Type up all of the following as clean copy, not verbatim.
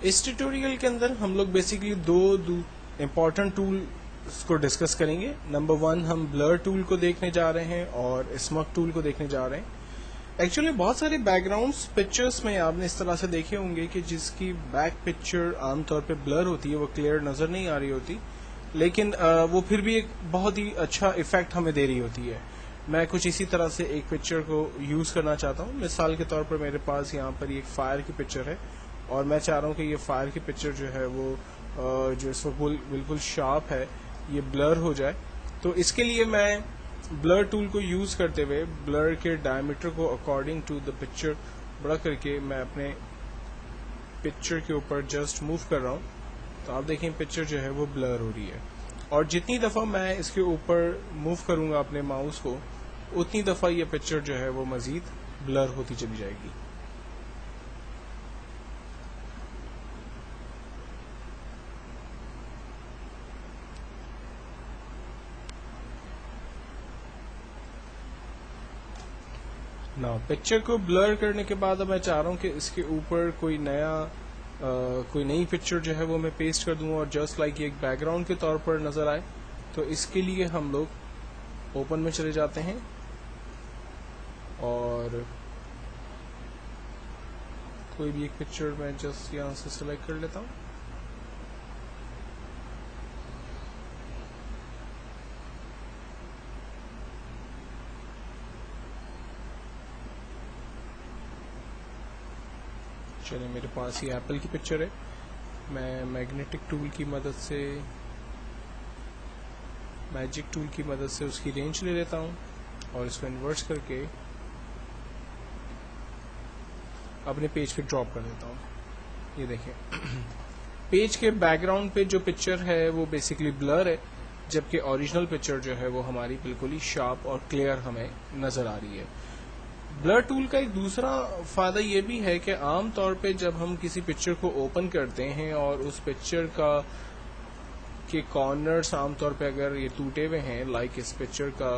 इस ट्यूटोरियल के अंदर हम लोग बेसिकली दो इम्पॉर्टेंट टूल को डिस्कस करेंगे। नंबर 1 हम ब्लर टूल को देखने जा रहे हैं और स्मग टूल को देखने जा रहे हैं। एक्चुअली बहुत सारे बैकग्राउंड्स पिक्चर्स में आपने इस तरह से देखे होंगे कि जिसकी बैक पिक्चर आमतौर पे ब्लर होती है, वो क्लियर नज़र नहीं आ रही होती, लेकिन वो फिर भी एक बहुत ही अच्छा इफेक्ट हमें दे रही होती है। मैं कुछ इसी तरह से एक पिक्चर को यूज़ करना चाहता हूँ। मिसाल के तौर पर मेरे पास यहाँ पर एक फायर की पिक्चर है और मैं चाह रहा हूँ कि ये फायर की पिक्चर जो है वो जो इस वक्त बिल्कुल शार्प है, ये ब्लर हो जाए। तो इसके लिए मैं ब्लर टूल को यूज़ करते हुए ब्लर के डायमीटर को अकॉर्डिंग टू द पिक्चर बड़ा करके मैं अपने पिक्चर के ऊपर जस्ट मूव कर रहा हूँ। तो आप देखें पिक्चर जो है वो ब्लर हो रही है, और जितनी दफ़ा मैं इसके ऊपर मूव करूँगा अपने माउस को, उतनी दफ़ा ये पिक्चर जो है वो मज़ीद ब्लर होती चली जाएगी। ना पिक्चर को ब्लर करने के बाद अब मैं चाह रहा हूँ कि इसके ऊपर कोई नई पिक्चर जो है वो मैं पेस्ट कर दूँ और जस्ट लाइक ये एक बैकग्राउंड के तौर पर नज़र आए। तो इसके लिए हम लोग ओपन में चले जाते हैं और कोई भी एक पिक्चर मैं जस्ट यहाँ से सिलेक्ट कर लेता हूँ। चलिए, मेरे पास ये एप्पल की पिक्चर है। मैं मैग्नेटिक टूल की मदद से, मैजिक टूल की मदद से उसकी रेंज ले लेता हूँ और इसको इन्वर्स करके अपने पेज पे ड्रॉप कर देता हूँ। ये देखें पेज के बैकग्राउंड पे जो पिक्चर है वो बेसिकली ब्लर है, जबकि ओरिजिनल पिक्चर जो है वो हमारी बिल्कुल ही शार्प और क्लियर हमें नज़र आ रही है। ब्लर टूल का एक दूसरा फ़ायदा ये भी है कि आम तौर पे जब हम किसी पिक्चर को ओपन करते हैं और उस पिक्चर के कॉर्नर्स आमतौर पे अगर ये टूटे हुए हैं, लाइक इस पिक्चर का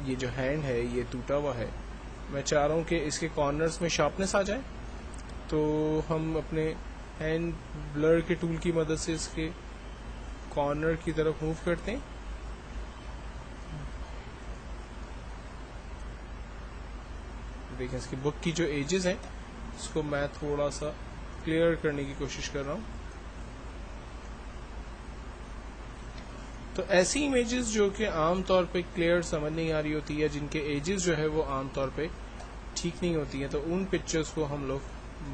ये जो हैंड है ये टूटा हुआ है, मैं चाह रहा हूँ कि इसके कॉर्नर्स में शार्पनेस आ जाए, तो हम अपने हैंड ब्लर के टूल की मदद से इसके कॉर्नर की तरफ मूव करते हैं। देखें इसकी बुक की जो एजेस हैं उसको मैं थोड़ा सा क्लियर करने की कोशिश कर रहा हूँ। तो ऐसी इमेजेस जो कि आम तौर पे क्लियर समझ नहीं आ रही होती है, जिनके एजेस जो है वो आम तौर पे ठीक नहीं होती हैं, तो उन पिक्चर्स को हम लोग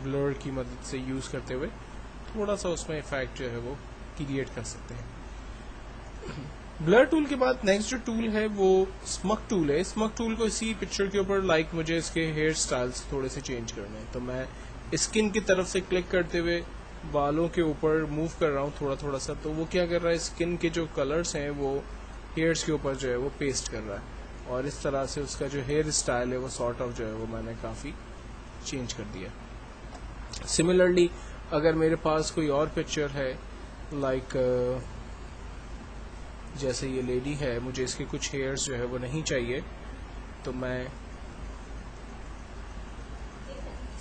ब्लर की मदद से यूज़ करते हुए थोड़ा सा उसमें इफेक्ट जो है वो क्रिएट कर सकते हैं। ब्लर टूल के बाद नेक्स्ट जो टूल है वो स्मग टूल है। स्मग टूल को इसी पिक्चर के ऊपर लाइक मुझे इसके हेयर स्टाइल्स थोड़े से चेंज करने हैं, तो मैं स्किन की तरफ से क्लिक करते हुए बालों के ऊपर मूव कर रहा हूँ थोड़ा थोड़ा सा। तो वो क्या कर रहा है, स्किन के जो कलर्स हैं वो हेयर्स के ऊपर जो है वो पेस्ट कर रहा है, और इस तरह से उसका जो हेयर स्टाइल है वो सॉर्ट ऑफ जो है वो मैंने काफ़ी चेंज कर दिया। सिमिलरली अगर मेरे पास कोई और पिक्चर है, लाइक जैसे ये लेडी है, मुझे इसके कुछ हेयर्स जो है वो नहीं चाहिए, तो मैं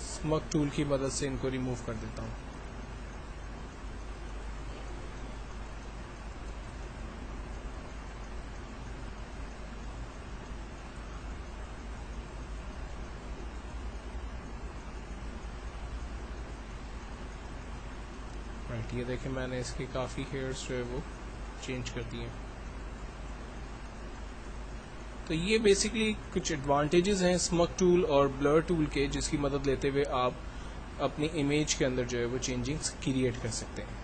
स्मग टूल की मदद से इनको रिमूव कर देता हूँ। राइट, ये देखें मैंने इसके काफ़ी हेयर्स जो है वो चेंज कर दिए। तो ये बेसिकली कुछ एडवांटेजेस हैं स्मग टूल और ब्लर टूल के, जिसकी मदद लेते हुए आप अपनी इमेज के अंदर जो है वो चेंजिंग्स क्रिएट कर सकते हैं।